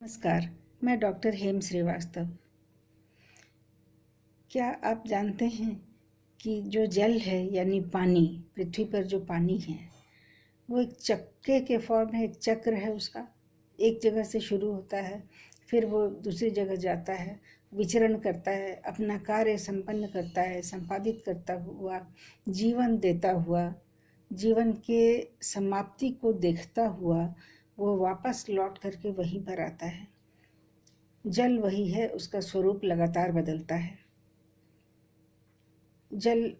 नमस्कार, मैं डॉक्टर हेम श्रीवास्तव। क्या आप जानते हैं कि जो जल है यानी पानी, पृथ्वी पर जो पानी है वो एक चक्के के फॉर्म है, एक चक्र है उसका। एक जगह से शुरू होता है, फिर वो दूसरी जगह जाता है, विचरण करता है, अपना कार्य संपन्न करता है, संपादित करता हुआ, जीवन देता हुआ, जीवन के समाप्ति को देखता हुआ वो वापस लौट करके वहीं पर आता है। जल वही है, उसका स्वरूप लगातार बदलता है। जल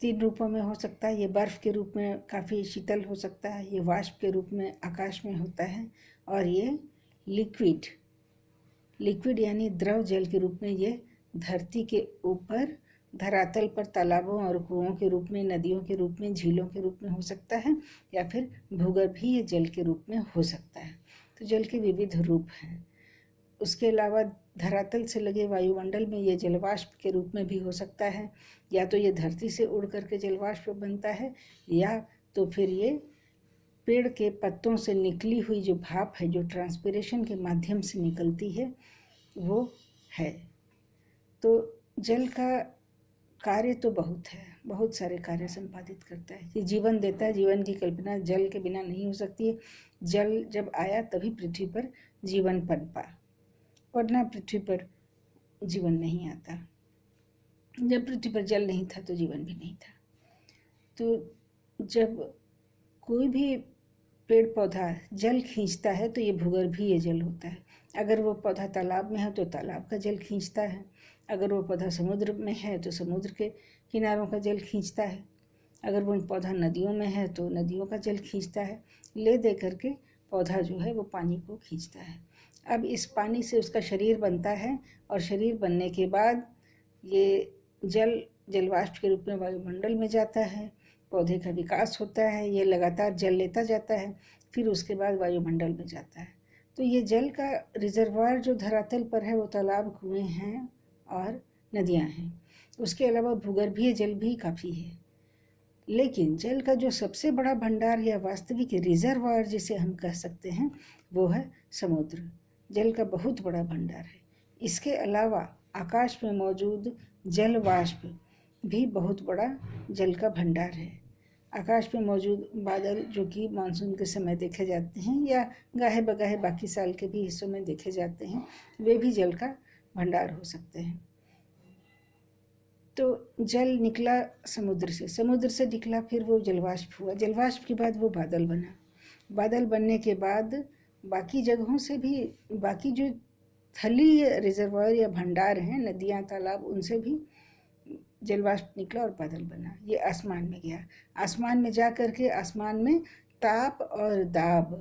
3 रूपों में हो सकता है। ये बर्फ़ के रूप में काफ़ी शीतल हो सकता है, ये वाष्प के रूप में आकाश में होता है, और ये लिक्विड यानी द्रव जल के रूप में ये धरती के ऊपर धरातल पर तालाबों और कुओं के रूप में, नदियों के रूप में, झीलों के रूप में हो सकता है, या फिर भूगर्भीय जल के रूप में हो सकता है। तो जल के विविध रूप हैं। उसके अलावा धरातल से लगे वायुमंडल में ये जलवाष्प के रूप में भी हो सकता है, या तो ये धरती से उड़ करके जलवाष्प बनता है, या तो फिर ये पेड़ के पत्तों से निकली हुई जो भाप है, जो ट्रांसपिरेशन के माध्यम से निकलती है, वो है। तो जल का कार्य तो बहुत है, बहुत सारे कार्य संपादित करता है। ये जीवन देता है, जीवन की कल्पना जल के बिना नहीं हो सकती है। जल जब आया तभी पृथ्वी पर जीवन पनपा, वरना पृथ्वी पर जीवन नहीं आता। जब पृथ्वी पर जल नहीं था तो जीवन भी नहीं था। तो जब कोई भी पेड़ पौधा जल खींचता है तो ये भूगर्भीय जल होता है। अगर वो पौधा तालाब में है तो तालाब का जल खींचता है, अगर वो पौधा समुद्र में है तो समुद्र के किनारों का जल खींचता है, अगर वो पौधा नदियों में है तो नदियों का जल खींचता है। ले दे करके पौधा जो है वो पानी को खींचता है। अब इस पानी से उसका शरीर बनता है, और शरीर बनने के बाद ये जलवाष्प के रूप में वायुमंडल में जाता है, पौधे का विकास होता है, ये लगातार जल लेता जाता है, फिर उसके बाद वायुमंडल में जाता है। तो ये जल का रिजर्वायर जो धरातल पर है वो तालाब, कुएँ हैं और नदियाँ हैं। उसके अलावा भूगर्भीय जल भी काफ़ी है। लेकिन जल का जो सबसे बड़ा भंडार या वास्तविक रिजर्वायर जिसे हम कह सकते हैं वो है समुद्र। जल का बहुत बड़ा भंडार है। इसके अलावा आकाश में मौजूद जल वाष्प भी बहुत बड़ा जल का भंडार है। आकाश में मौजूद बादल जो कि मानसून के समय देखे जाते हैं, या गाहे बगाहे बाकी साल के भी हिस्सों में देखे जाते हैं, वे भी जल का भंडार हो सकते हैं। तो जल निकला समुद्र से निकला, फिर वो जलवाष्प हुआ, जलवाष्प के बाद वो बादल बना। बादल बनने के बाद बाकी जगहों से भी, बाकी जो थलीय रिजर्वायर या भंडार हैं, नदियाँ, तालाब, उनसे भी जलवाष्प निकला और बादल बना। ये आसमान में गया। आसमान में जा करके आसमान में ताप और दाब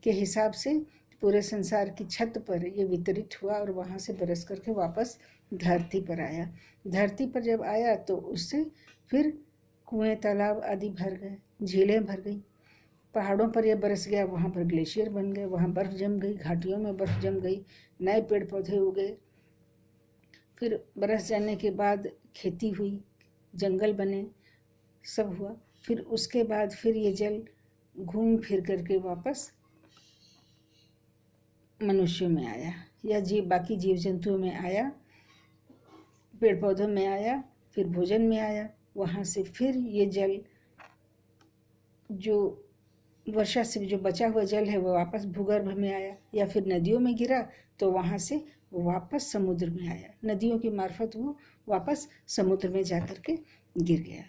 के हिसाब से पूरे संसार की छत पर ये वितरित हुआ, और वहाँ से बरस करके वापस धरती पर आया। धरती पर जब आया तो उससे फिर कुएं, तालाब आदि भर गए, झीलें भर गई। पहाड़ों पर यह बरस गया, वहाँ पर ग्लेशियर बन गए, वहाँ बर्फ़ जम गई, घाटियों में बर्फ़ जम गई, नए पेड़ पौधे उगे। फिर बरस जाने के बाद खेती हुई, जंगल बने, सब हुआ। फिर उसके बाद फिर ये जल घूम फिर करके वापस मनुष्यों में आया, या बाकी जीव जंतुओं में आया, पेड़ पौधों में आया, फिर भोजन में आया। वहाँ से फिर ये जल, जो वर्षा से जो बचा हुआ जल है, वो वापस भूगर्भ में आया, या फिर नदियों में गिरा तो वहाँ से वापस समुद्र में आया। नदियों की मार्फत वो वापस समुद्र में जा कर के गिर गया।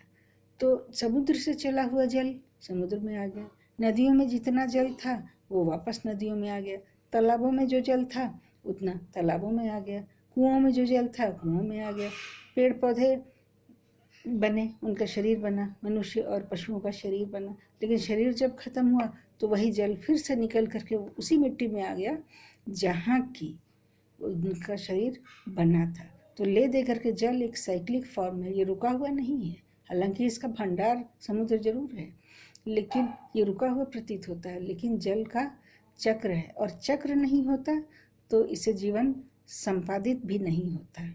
तो समुद्र से चला हुआ जल समुद्र में आ गया। नदियों में जितना जल था वो वापस नदियों में आ गया। तालाबों में जो जल था उतना तालाबों में आ गया। कुओं में जो जल था कुओं में आ गया। पेड़ पौधे बने, उनका शरीर बना, मनुष्य और पशुओं का शरीर बना। लेकिन शरीर जब खत्म हुआ तो वही जल फिर से निकल करके उसी मिट्टी में आ गया जहाँ की उनका शरीर बना था। तो ले दे करके जल एक साइक्लिक फॉर्म है, ये रुका हुआ नहीं है। हालांकि इसका भंडार समुद्र जरूर है, लेकिन ये रुका हुआ प्रतीत होता है। लेकिन जल का चक्र है, और चक्र नहीं होता तो इसे जीवन संपादित भी नहीं होता।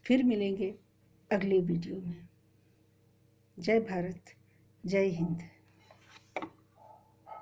फिर मिलेंगे अगले वीडियो में। जय भारत, जय हिंद।